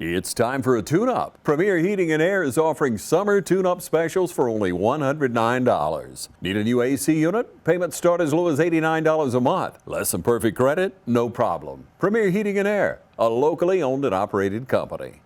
It's time for a tune-up. Premier Heating and Air is offering summer tune-up specials for only $109. Need a new AC unit? Payments start as low as $89 a month. Less than perfect credit? No problem. Premier Heating and Air, a locally owned and operated company.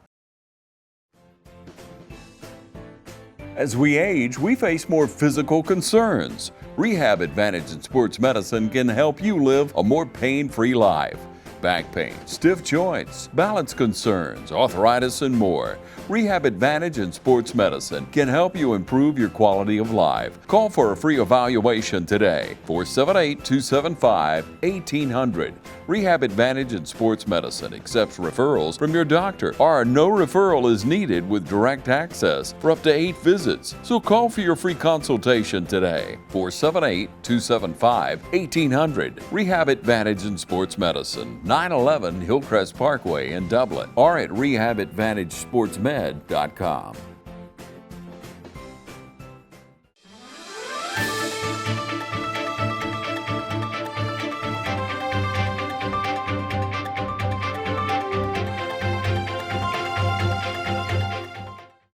As we age, we face more physical concerns. Rehab Advantage in Sports Medicine can help you live a more pain-free life. Back pain, stiff joints, balance concerns, arthritis, and more. Rehab Advantage in Sports Medicine can help you improve your quality of life. Call for a free evaluation today. 478-275-1800. Rehab Advantage in Sports Medicine accepts referrals from your doctor. Or no referral is needed with direct access for up to 8 visits. So call for your free consultation today. 478-275-1800. Rehab Advantage in Sports Medicine. 911 Hillcrest Parkway in Dublin, or at rehabadvantagesportsmed.com.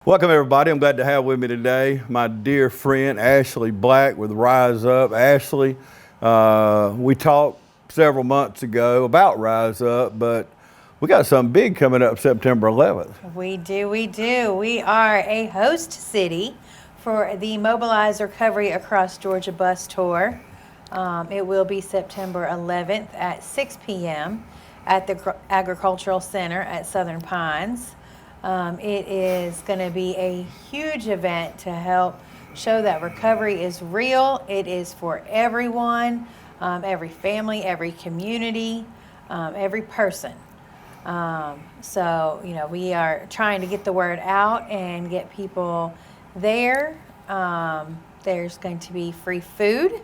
Welcome everybody. I'm glad to have with me today my dear friend Ashley Black with Rise Up. Ashley, we talked several months ago about Rise Up, but we got something big coming up September 11th. We do. We are a host city for the Mobilize Recovery Across Georgia bus tour. It will be September 11th at 6 p.m. at the Agricultural Center at Southern Pines. It is going to be a huge event to help show that recovery is real. It is for everyone. Every family, every community, every person. So, we are trying to get the word out and get people there. There's going to be free food.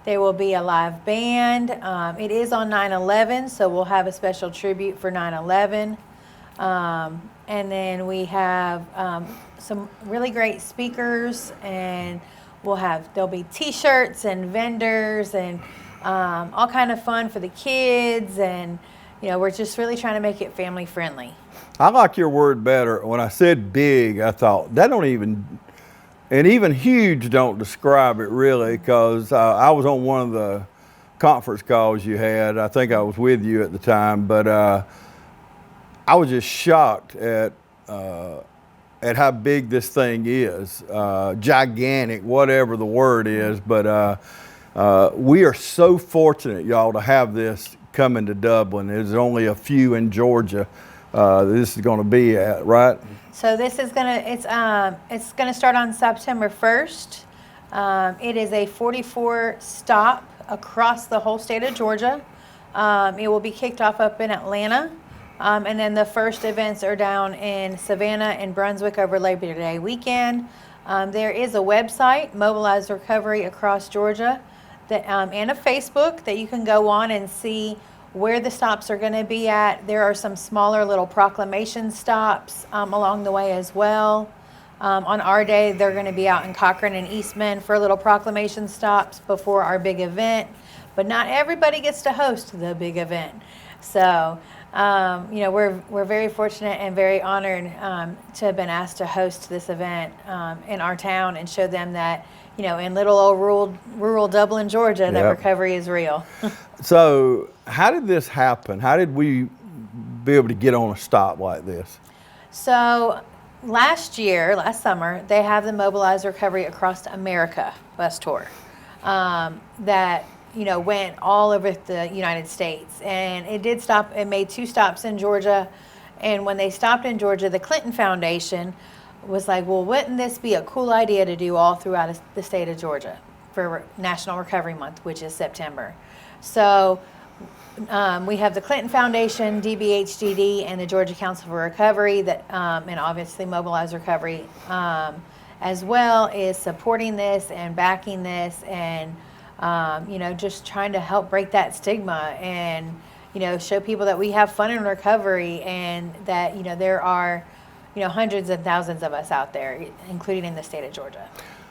There will be a live band. It is on 9/11, so we'll have a special tribute for 9/11. And then we have some really great speakers, and there'll be t-shirts and vendors and all kind of fun for the kids, and we're just really trying to make it family friendly. I like your word better. When I said big, I thought that even huge don't describe it really, because I was on one of the conference calls you had. I think I was with you at the time, but I was just shocked at how big this thing is, gigantic, whatever the word is. But we are so fortunate, y'all, to have this coming to Dublin. There's only a few in Georgia this is going to be at, right? So this is it's gonna start on September 1st. It is a 44 stop across the whole state of Georgia. It will be kicked off up in Atlanta. And then the first events are down in Savannah and Brunswick over Labor Day weekend. There is a website, Mobilize Recovery Across Georgia, and a Facebook that you can go on and see where the stops are going to be at. There are some smaller little proclamation stops along the way as well. On our day, they're going to be out in Cochran and Eastman for little proclamation stops before our big event. But not everybody gets to host the big event. So we're very fortunate and very honored to have been asked to host this event in our town and show them that, in little old rural Dublin, Georgia, that recovery is real. So how did this happen? How did we be able to get on a stop like this? So last summer, they have the Mobilize Recovery Across America bus tour that went all over the United States, and it did stop. It made 2 stops in Georgia, and when they stopped in Georgia, the Clinton Foundation was like, well, wouldn't this be a cool idea to do all throughout the state of Georgia for National Recovery Month, which is September. So we have the Clinton Foundation, DBHDD, and the Georgia Council for Recovery, and obviously Mobilize Recovery as well is supporting this and backing this, and just trying to help break that stigma and, show people that we have fun in recovery, and that, there are, hundreds and thousands of us out there, including in the state of Georgia.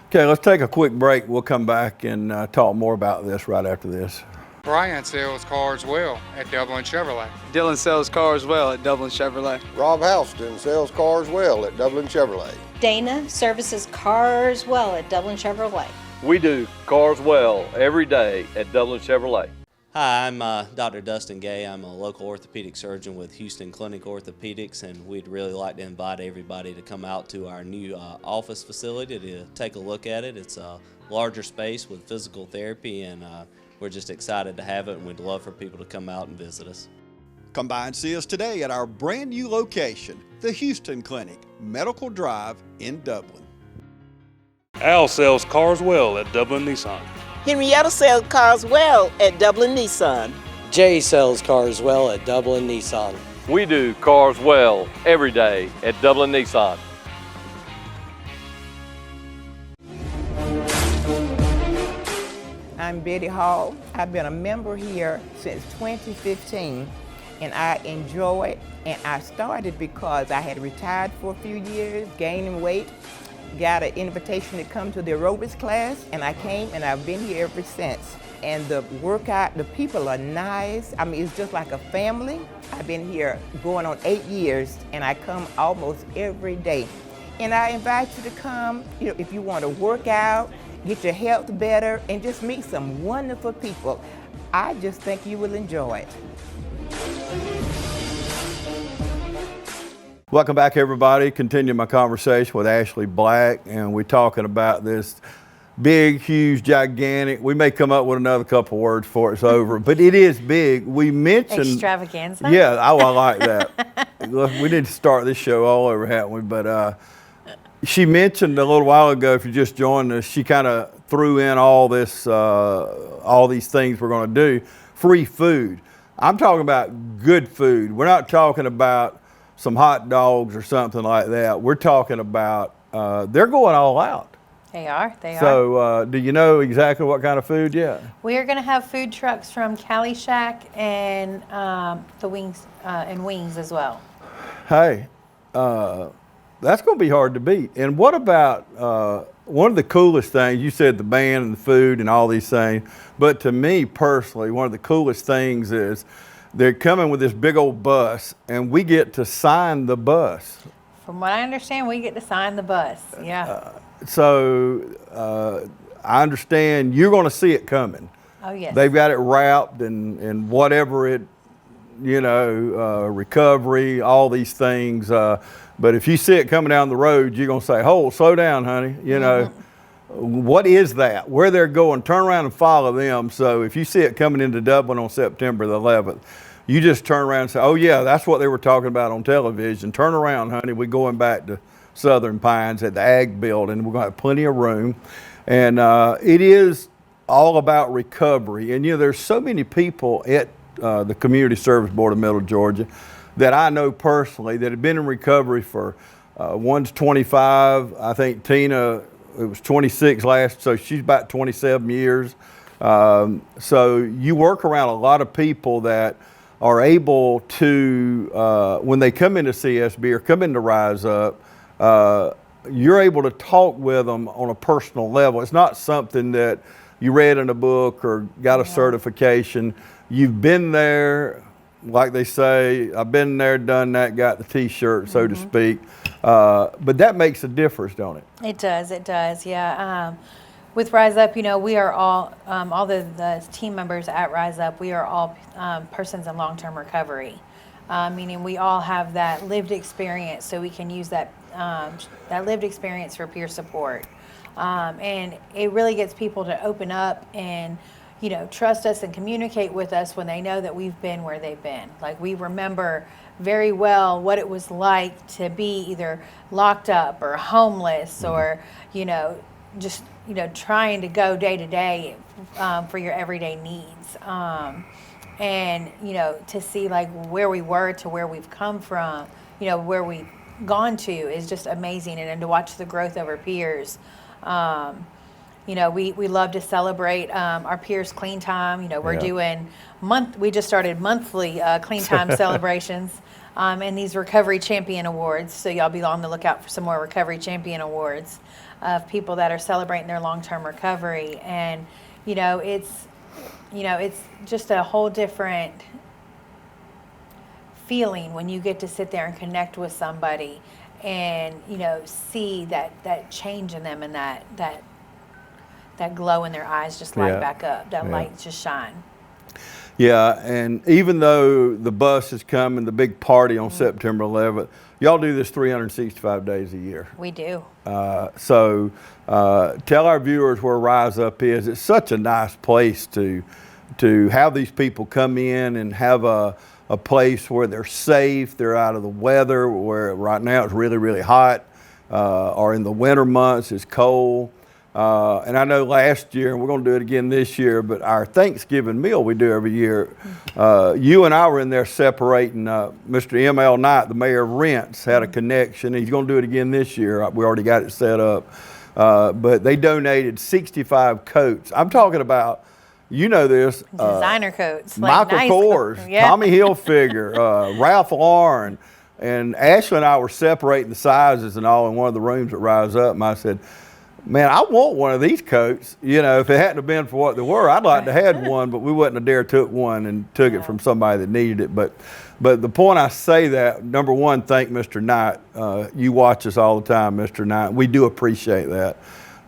Okay, let's take a quick break. We'll come back and talk more about this right after this. Brian sells cars well at Dublin Chevrolet. Dylan sells cars well at Dublin Chevrolet. Rob Houston sells cars well at Dublin Chevrolet. Dana services cars well at Dublin Chevrolet. We do cars well every day at Dublin Chevrolet. Hi, I'm Dr. Dustin Gay. I'm a local orthopedic surgeon with Houston Clinic Orthopedics, and we'd really like to invite everybody to come out to our new office facility to take a look at it. It's a larger space with physical therapy, and we're just excited to have it, and we'd love for people to come out and visit us. Come by and see us today at our brand new location, the Houston Clinic, Medical Drive in Dublin. Al sells cars well at Dublin Nissan. Henrietta sells cars well at Dublin Nissan. Jay sells cars well at Dublin Nissan. We do cars well every day at Dublin Nissan. I'm Betty Hall. I've been a member here since 2015, and I enjoy it. And I started because I had retired for a few years, gaining weight, got an invitation to come to the aerobics class, and I came, and I've been here ever since. And the workout, the people are nice. I mean, it's just like a family. I've been here going on 8 years, and I come almost every day. And I invite you to come, if you want to work out, get your health better, and just meet some wonderful people. I just think you will enjoy it. Welcome back, everybody. Continue my conversation with Ashley Black, and we're talking about this big, huge, gigantic. We may come up with another couple words for it's over, but it is big. We mentioned extravaganza. Yeah, I like that. We need to start this show all over, haven't we? But she mentioned a little while ago, if you just joined us, she kind of threw in all this, all these things we're going to do. Free food. I'm talking about good food. We're not talking about some hot dogs or something like that. We're talking about, they're going all out. They are. So do you know exactly what kind of food yet? We are going to have food trucks from Cali Shack and the wings and wings as well. Hey, that's going to be hard to beat. And what about one of the coolest things, you said the band and the food and all these things, but to me personally, one of the coolest things is they're coming with this big old bus, and we get to sign the bus. From what I understand, we get to sign the bus. Yeah. So I understand you're going to see it coming. Oh, yes. They've got it wrapped and whatever it, recovery, all these things. But if you see it coming down the road, you're going to say, "Hold, slow down, honey." What is that? Where they're going, turn around and follow them. So if you see it coming into Dublin on September the 11th, you just turn around and say, "Oh yeah, that's what they were talking about on television. Turn around, honey. We're going back to Southern Pines at the Ag Building. We're going to have plenty of room." And it is all about recovery. And there's so many people at the Community Service Board of Middle Georgia that I know personally that have been in recovery for, one's 25, I think Tina, it was 26 last, so she's about 27 years. So you work around a lot of people that are able to, when they come into CSB or come into Rise Up, you're able to talk with them on a personal level. It's not something that you read in a book or got a certification. You've been there, like they say, I've been there, done that, got the t-shirt, so to speak. But that makes a difference, don't it? It does, yeah. With Rise Up, we are all the team members at Rise Up, we are all persons in long-term recovery, meaning we all have that lived experience, so we can use that lived experience for peer support. And it really gets people to open up and trust us and communicate with us when they know that we've been where they've been. Like, we remember very well what it was like to be either locked up or homeless or, just, trying to go day to day for your everyday needs. And, to see like where we were to where we've come from, where we've gone to is just amazing. And to watch the growth of our peers. We love to celebrate our peers' clean time. We're doing we just started monthly clean time celebrations and these recovery champion awards. So y'all be on the lookout for some more recovery champion awards of people that are celebrating their long-term recovery. And, you know, it's just a whole different feeling when you get to sit there and connect with somebody and, you know, see that change in them and that glow in their eyes just light back up, that light just shine. Yeah, and even though the bus is coming, the big party on September 11th, y'all do this 365 days a year. We do. So tell our viewers where Rise Up is. It's such a nice place to have these people come in and have a place where they're safe, they're out of the weather, where right now it's really, really hot, or in the winter months it's cold. And I know last year, and we're going to do it again this year, but our Thanksgiving meal we do every year, you and I were in there separating. Mr. M.L. Knight, the mayor of Rents, had a connection. He's going to do it again this year. We already got it set up. But they donated 65 coats. I'm talking about, you know this. Designer coats. Michael like Kors, Tommy Hilfiger, Ralph Lauren. And Ashley and I were separating the sizes and all in one of the rooms at Rise Up. And I said, man, I want one of these coats. You know, if it hadn't have been for what they were, I'd like to have one, but we wouldn't have dare took one and took it from somebody that needed it. But the point I say that, number one, thank Mr. Knight. You watch us all the time, Mr. Knight. We do appreciate that.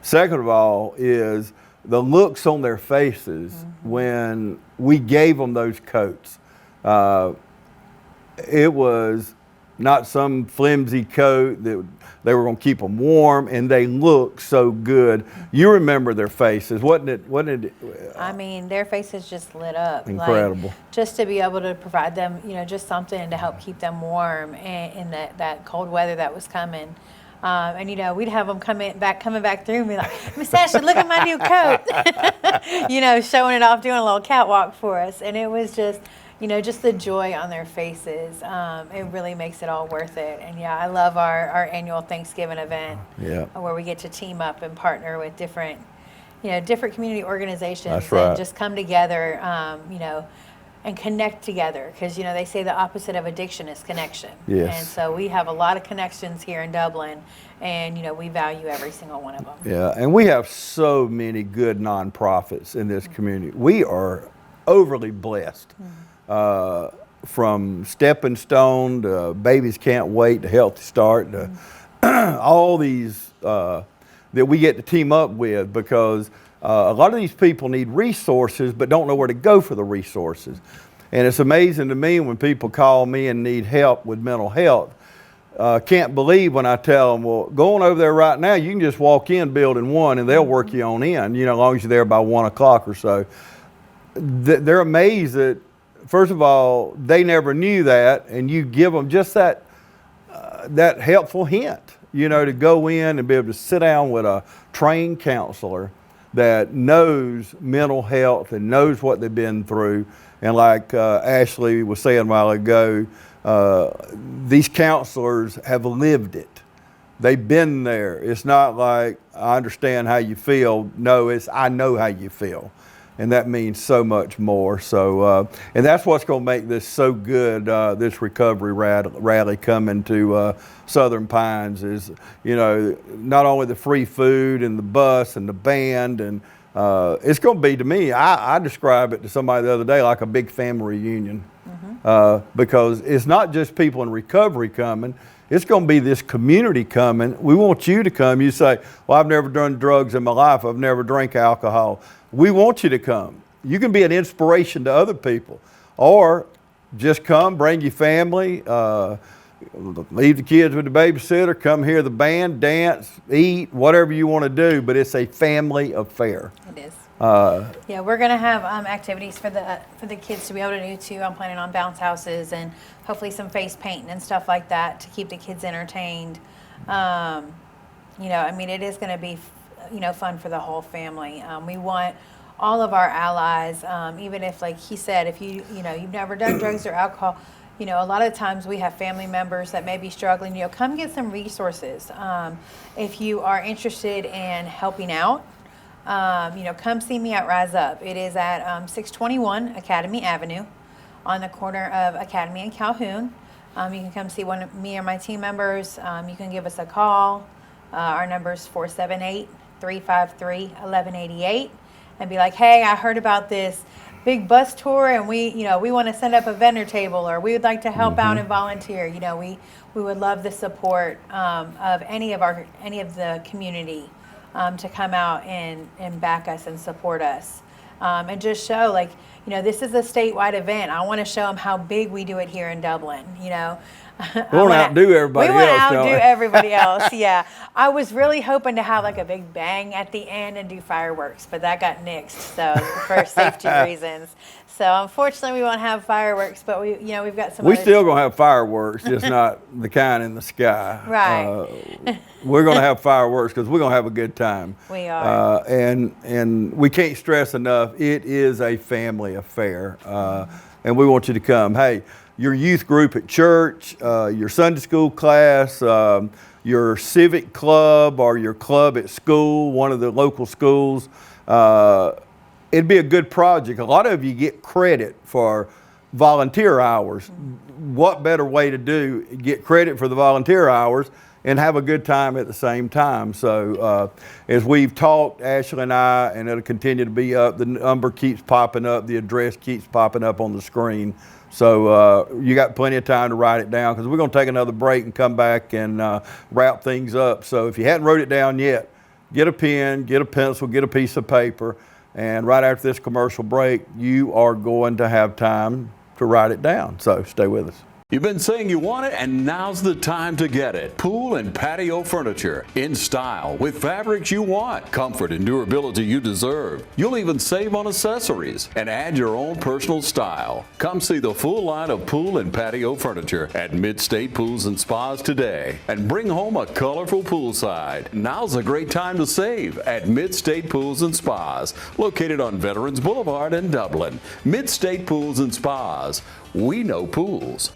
Second of all is the looks on their faces when we gave them those coats. It was not some flimsy coat that they were going to keep them warm, and they look so good. You remember their faces, wasn't it? I mean, their faces just lit up. Incredible. Like, just to be able to provide them, you know, just something to help keep them warm in that cold weather that was coming. And you know, we'd have them coming back through and be like, Miss Ashley, look at my new coat. You know, showing it off, doing a little catwalk for us, and it was just, you know, just the joy on their faces. It really makes it all worth it. And yeah, I love our annual Thanksgiving event where we get to team up and partner with different community organizations. That's right. And just come together, you know, and connect together. Because, you know, they say the opposite of addiction is connection. Yes. And so we have a lot of connections here in Dublin, and, you know, we value every single one of them. Yeah, and we have so many good nonprofits in this community. We are overly blessed. From Stepping Stone to Babies Can't Wait to Healthy Start to all these that we get to team up with, because a lot of these people need resources but don't know where to go for the resources. And it's amazing to me when people call me and need help with mental health. Can't believe when I tell them, well, going over there right now, you can just walk in building 1 and they'll work you on in, you know, as long as you're there by 1 o'clock or so. They're amazed that, first of all, they never knew that, and you give them just that helpful hint, you know, to go in and be able to sit down with a trained counselor that knows mental health and knows what they've been through. And like Ashley was saying a while ago, these counselors have lived it. They've been there. It's not like, I understand how you feel. No, it's, I know how you feel. And that means so much more. So, and that's what's going to make this so good, this recovery rally coming to Southern Pines is, you know, not only the free food and the bus and the band, and it's going to be, to me, I describe it to somebody the other day like a big family reunion. Because it's not just people in recovery coming, it's going to be this community coming. We want you to come. You say, well, I've never done drugs in my life. I've never drank alcohol. We want you to come. You can be an inspiration to other people. Or just come, bring your family, leave the kids with the babysitter, come hear the band, dance, eat, whatever you want to do, but it's a family affair. It is. Yeah, we're gonna have activities for the kids to be able to do too. I'm planning on bounce houses and hopefully some face painting and stuff like that to keep the kids entertained. You know, I mean, it is gonna be, you know, fun for the whole family. We want all of our allies, even if, like he said, if you've never done drugs or alcohol, you know, a lot of times we have family members that may be struggling. You know, come get some resources. If you are interested in helping out, you know, come see me at Rise Up. It is at 621 Academy Avenue on the corner of Academy and Calhoun. You can come see one of me or my team members. You can give us a call. Our number is 478-353-1188. and be like, hey, I heard about this big bus tour, and we want to send up a vendor table, or we would like to help out and volunteer. We would love the support of any of the community to come out and back us and support us, and just show, like, this is a statewide event. I want to show them how big we do it here in Dublin. We want to outdo everybody else. We want to outdo everybody else. Yeah, I was really hoping to have like a big bang at the end and do fireworks, but that got nixed. So for safety reasons. So unfortunately, we won't have fireworks, but we've got some. We still gonna have fireworks, just not the kind in the sky. Right. We're gonna have fireworks because we're gonna have a good time. We are. And we can't stress enough, it is a family affair, and we want you to come. Hey, your youth group at church, your Sunday school class, your civic club, or your club at school, one of the local schools. It'd be a good project. A lot of you get credit for volunteer hours. What better way to get credit for the volunteer hours and have a good time at the same time? So as we've talked, Ashley and I, and it'll continue to be up, the number keeps popping up, the address keeps popping up on the screen. So you got plenty of time to write it down, because we're going to take another break and come back and wrap things up. So if you hadn't wrote it down yet, get a pen, get a pencil, get a piece of paper. And right after this commercial break, you are going to have time to write it down. So stay with us. You've been saying you want it, and now's the time to get it. Pool and patio furniture in style with fabrics you want, comfort and durability you deserve. You'll even save on accessories and add your own personal style. Come see the full line of pool and patio furniture at Mid-State Pools and Spas today and bring home a colorful poolside. Now's a great time to save at Mid-State Pools and Spas, located on Veterans Boulevard in Dublin. Mid-State Pools and Spas. We know pools.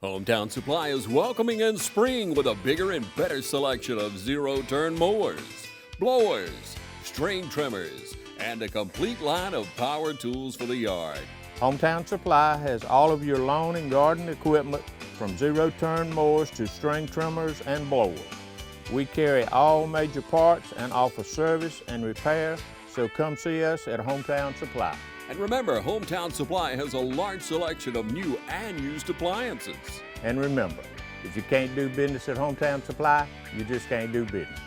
Hometown Supply is welcoming in spring with a bigger and better selection of zero-turn mowers, blowers, string trimmers, and a complete line of power tools for the yard. Hometown Supply has all of your lawn and garden equipment, from zero-turn mowers to string trimmers and blowers. We carry all major parts and offer service and repair, so come see us at Hometown Supply. And remember, Hometown Supply has a large selection of new and used appliances. And remember, if you can't do business at Hometown Supply, you just can't do business.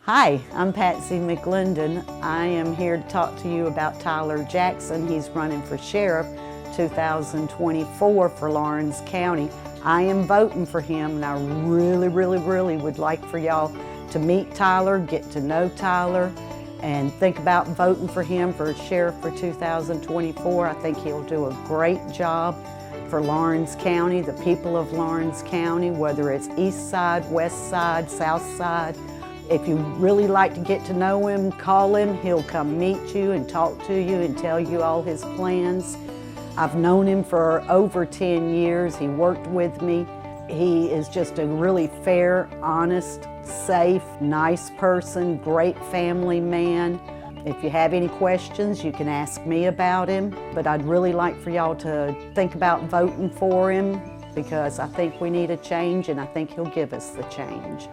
Hi, I'm Patsy McLendon. I am here to talk to you about Tyler Jackson. He's running for sheriff 2024 for Lawrence County. I am voting for him, and I really would like for y'all to meet Tyler, get to know Tyler, and think about voting for him for sheriff for 2024. I think he'll do a great job for Lawrence County, the people of Lawrence County, whether it's east side, west side, south side. If you really like to get to know him, call him. He'll come meet you and talk to you and tell you all his plans. I've known him for over 10 years. He worked with me. He is just a really fair, honest, safe, nice person, great family man. If you have any questions, you can ask me about him. But I'd really like for y'all to think about voting for him, because I think we need a change, and I think he'll give us the change.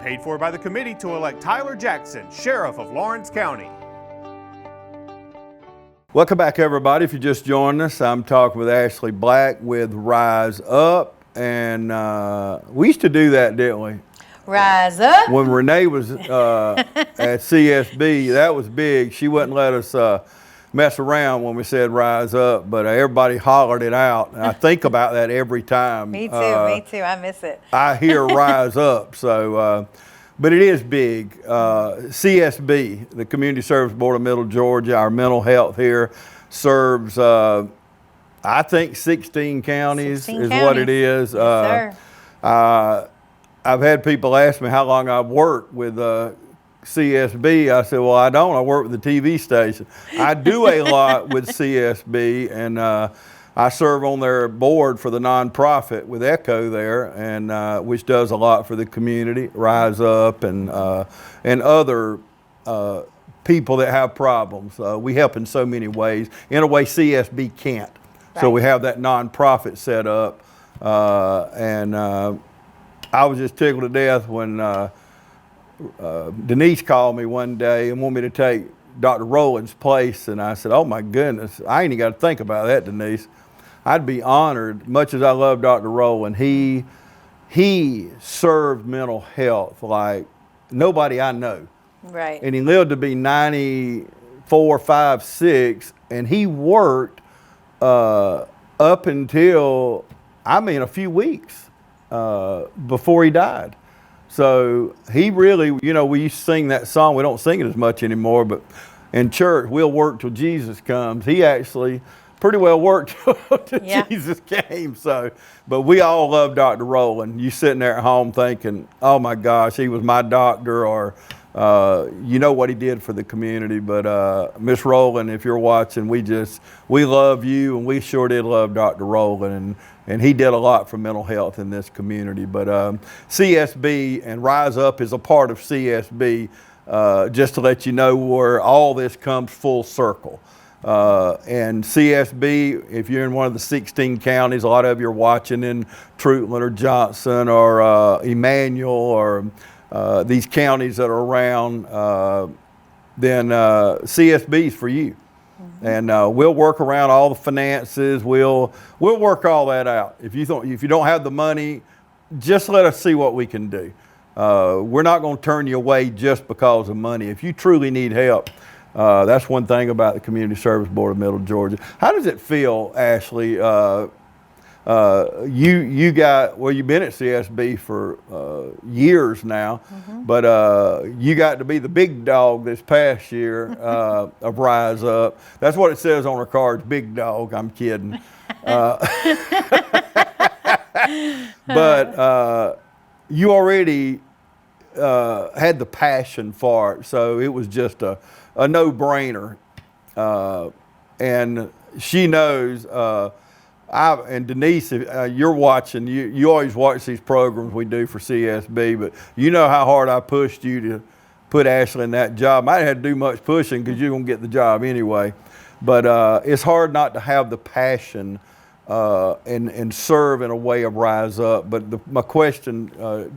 Paid for by the committee to elect Tyler Jackson, Sheriff of Lawrence County. Welcome back, everybody. If you just joined us, I'm talking with Ashley Black with Rise Up. And we used to do that, didn't we? Rise Up. When Renee was at CSB, that was big. She wouldn't let us mess around when we said Rise Up, but everybody hollered it out. And I think about that every time. Me too, I miss it. I hear Rise Up. So, but it is big. CSB, the Community Service Board of Middle Georgia, our mental health here, serves I think 16 counties is what it is. Yes, sir. I've had people ask me how long I've worked with CSB. I said, well, I don't. I work with the TV station. I do a lot with CSB, and I serve on their board for the nonprofit with Echo there, and which does a lot for the community, Rise Up, and other people that have problems. We help in so many ways, in a way CSB can't. Right. So we have that nonprofit set up, and I was just tickled to death when Denise called me one day and wanted me to take Dr. Rowland's place, and I said, oh my goodness, I ain't even got to think about that, Denise. I'd be honored, much as I love Dr. Rowland. He served mental health like nobody I know. Right. And he lived to be 94, 5, 6, and he worked up until, a few weeks before he died. So he really, we used to sing that song. We don't sing it as much anymore, but in church, we'll work till Jesus comes. He actually pretty well worked till Jesus came. So, but we all love Dr. Rowland. You sitting there at home thinking, oh my gosh, he was my doctor, or you know what he did for the community. But Miss Rowland, if you're watching, we love you, and we sure did love Dr. Rowland, and he did a lot for mental health in this community. But CSB and Rise Up is a part of CSB, just to let you know where all this comes full circle. And CSB, if you're in one of the 16 counties, a lot of you are watching in Trutland or Johnson or Emmanuel or these counties that are around, then CSB is for you. And we'll work around all the finances. We'll work all that out. If you don't have the money, just let us see what we can do. We're not going to turn you away just because of money. If you truly need help, that's one thing about the Community Service Board of Middle Georgia. How does it feel, Ashley? You've been at CSB for years now, but you got to be the big dog this past year of Rise Up. That's what it says on our cards, big dog. I'm kidding. But you already had the passion for it, so it was just a no-brainer. And she knows, and Denise, you're watching, you always watch these programs we do for CSB, but you know how hard I pushed you to put Ashley in that job. I didn't have to do much pushing because you're going to get the job anyway. But it's hard not to have the passion and serve in a way of Rise Up. But my question,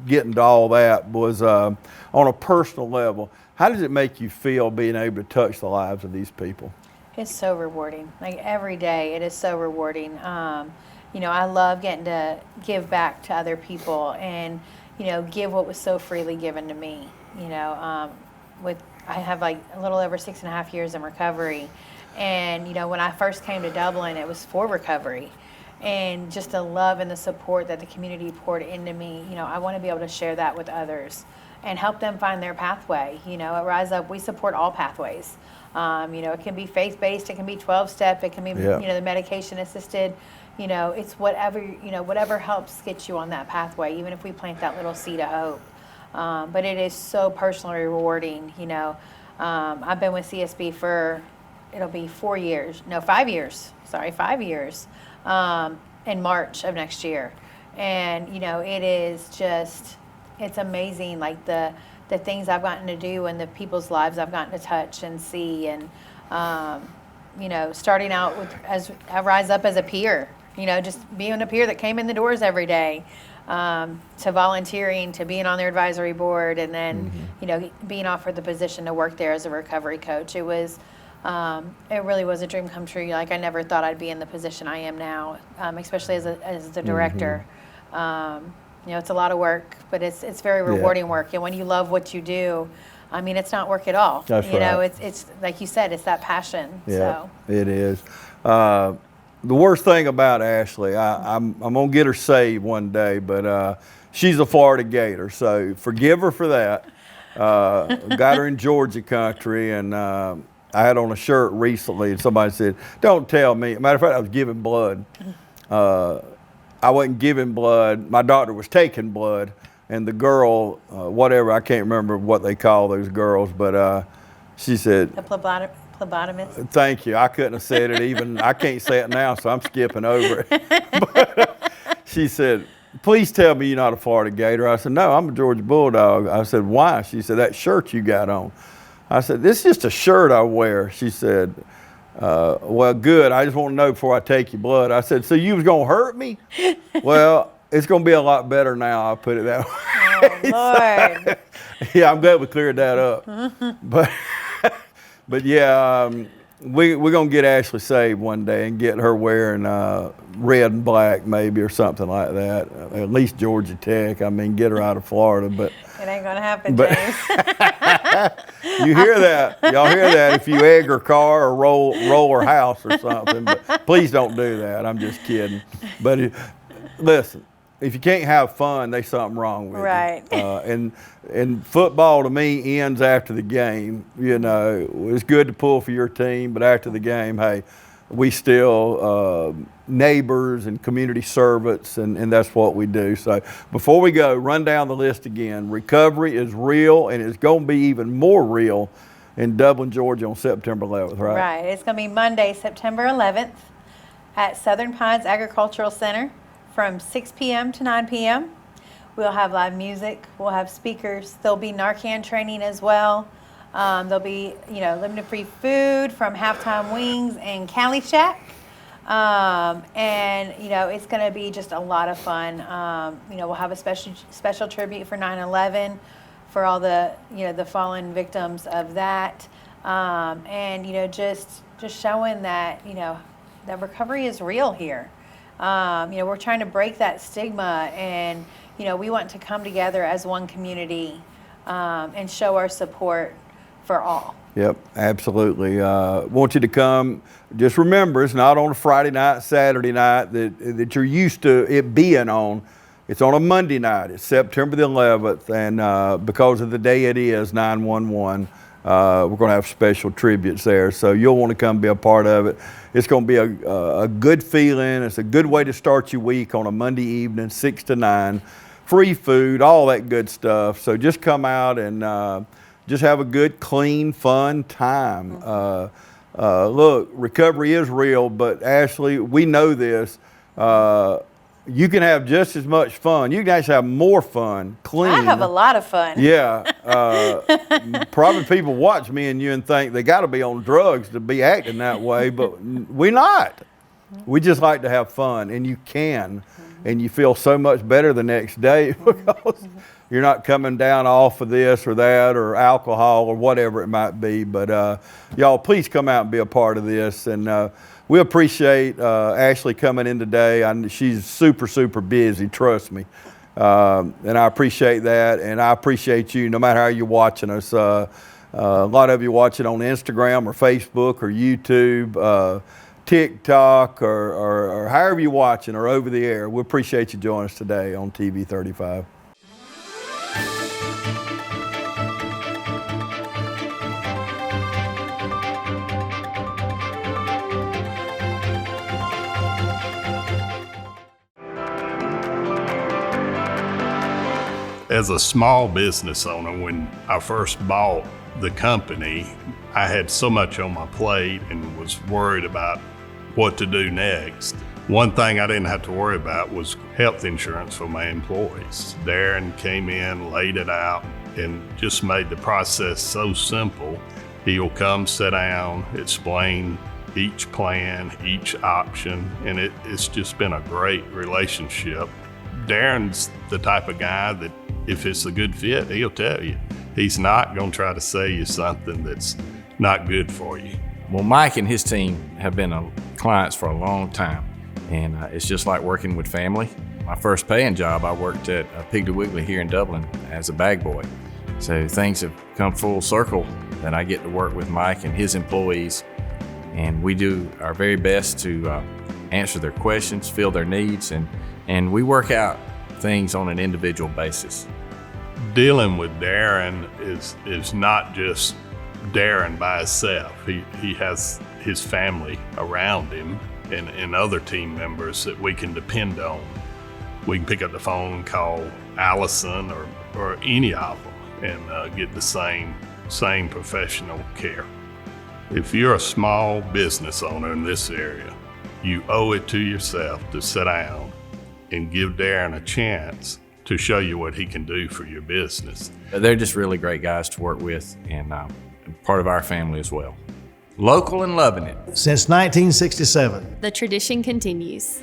getting to all that, was on a personal level, how does it make you feel being able to touch the lives of these people? It's so rewarding. Like every day, it is so rewarding. I love getting to give back to other people and, give what was so freely given to me. I have like a little over 6.5 years in recovery. And, when I first came to Dublin, it was for recovery. And just the love and the support that the community poured into me, I want to be able to share that with others and help them find their pathway. At Rise Up, we support all pathways. It can be faith-based, it can be 12-step, it can be, the medication-assisted. It's whatever helps get you on that pathway, even if we plant that little seed of hope. But it is so personally rewarding. I've been with CSB for, it'll be 5 years. In March of next year. And, it is just, it's amazing, like the things I've gotten to do and the people's lives I've gotten to touch and see. And, starting out with I Rise Up as a peer, just being a peer that came in the doors every day, to volunteering, to being on their advisory board, and then, being offered the position to work there as a recovery coach. It really was a dream come true. Like I never thought I'd be in the position I am now, especially as the director. It's a lot of work, but it's very rewarding work. And when you love what you do, it's not work at all. That's right. It's like you said, it's that passion. Yeah, So it is. The worst thing about Ashley, I'm gonna get her saved one day, but she's a Florida Gator, so forgive her for that. Got her in Georgia country, and I had on a shirt recently, and somebody said, "Don't tell me." Matter of fact, I was giving blood. I wasn't giving blood. My doctor was taking blood, and the girl, whatever, I can't remember what they call those girls, but she said, the phlebotomist. Thank you. I couldn't have said it even. I can't say it now, so I'm skipping over it. But she said, "Please tell me you're not a Florida Gator." I said, "No, I'm a Georgia Bulldog." I said, "Why?" She said, "That shirt you got on." I said, "This is just a shirt I wear." She said, "Well, good. I just want to know before I take your blood." I said, "So you was going to hurt me?" "Well, it's going to be a lot better now," I'll put it that way. Oh, Lord. Yeah, I'm glad we cleared that up. But yeah, we're gonna get Ashley saved one day and get her wearing red and black maybe or something like that. At least Georgia Tech. I mean, get her out of Florida, but. It ain't gonna happen, James. You hear that? Y'all hear that? If you egg her car or roll her house or something, but please don't do that. I'm just kidding. But listen, if you can't have fun, there's something wrong with Right. you. And football to me ends after the game. You know, it's good to pull for your team, but after the game, hey, we still neighbors and community servants, and that's what we do. So before we go, run down the list again. Recovery is real, and it's going to be even more real in Dublin, Georgia on September 11th, right? Right. It's going to be Monday, September 11th at Southern Pines Agricultural Center from 6 p.m. to 9 p.m. We'll have live music. We'll have speakers. There'll be Narcan training as well. There'll be, limited free food from Halftime Wings and Cali Shack. And it's going to be just a lot of fun. We'll have a special tribute for 9/11 for all the, the fallen victims of that. And, just showing that, that recovery is real here. We're trying to break that stigma, and, we want to come together as one community and show our support for all. Yep, absolutely. Want you to come. Just remember, it's not on a Friday night, Saturday night that you're used to it being on. It's on a Monday night. It's September the 11th, and because of the day it is, 9/11, we're going to have special tributes there. So you'll want to come be a part of it. It's going to be a good feeling. It's a good way to start your week on a Monday evening, 6 to 9. Free food, all that good stuff. So just come out and just have a good, clean, fun time. Look, recovery is real, but Ashley, we know this. You can have just as much fun. You can actually have more fun, clean. I have a lot of fun. Yeah. Probably people watch me and you and think they got to be on drugs to be acting that way, but we're not. We just like to have fun, and you can. And you feel so much better the next day because you're not coming down off of this or that or alcohol or whatever it might be. But y'all, please come out and be a part of this. And we appreciate Ashley coming in today. She's super, super busy, trust me. And I appreciate that. And I appreciate you no matter how you're watching us. A lot of you watch it on Instagram or Facebook or YouTube. TikTok or however you're watching or over the air. We appreciate you joining us today on TV 35. As a small business owner, when I first bought the company, I had so much on my plate and was worried about what to do next. One thing I didn't have to worry about was health insurance for my employees. Darren came in, laid it out, and just made the process so simple. He'll come, sit down, explain each plan, each option, and it's just been a great relationship. Darren's the type of guy that if it's a good fit, he'll tell you. He's not gonna try to sell you something that's not good for you. Well, Mike and his team have been clients for a long time, and it's just like working with family. My first paying job, I worked at Piggly Wiggly here in Dublin as a bag boy. So things have come full circle that I get to work with Mike and his employees, and we do our very best to answer their questions, fill their needs, and we work out things on an individual basis. Dealing with Darren is not just Darren by himself. He has his family around him and other team members that we can depend on. We can pick up the phone and call Allison or any of them and get the same professional care. If you're a small business owner in this area, you owe it to yourself to sit down and give Darren a chance to show you what he can do for your business. They're just really great guys to work with, and part of our family as well. Local and loving it. Since 1967. The tradition continues.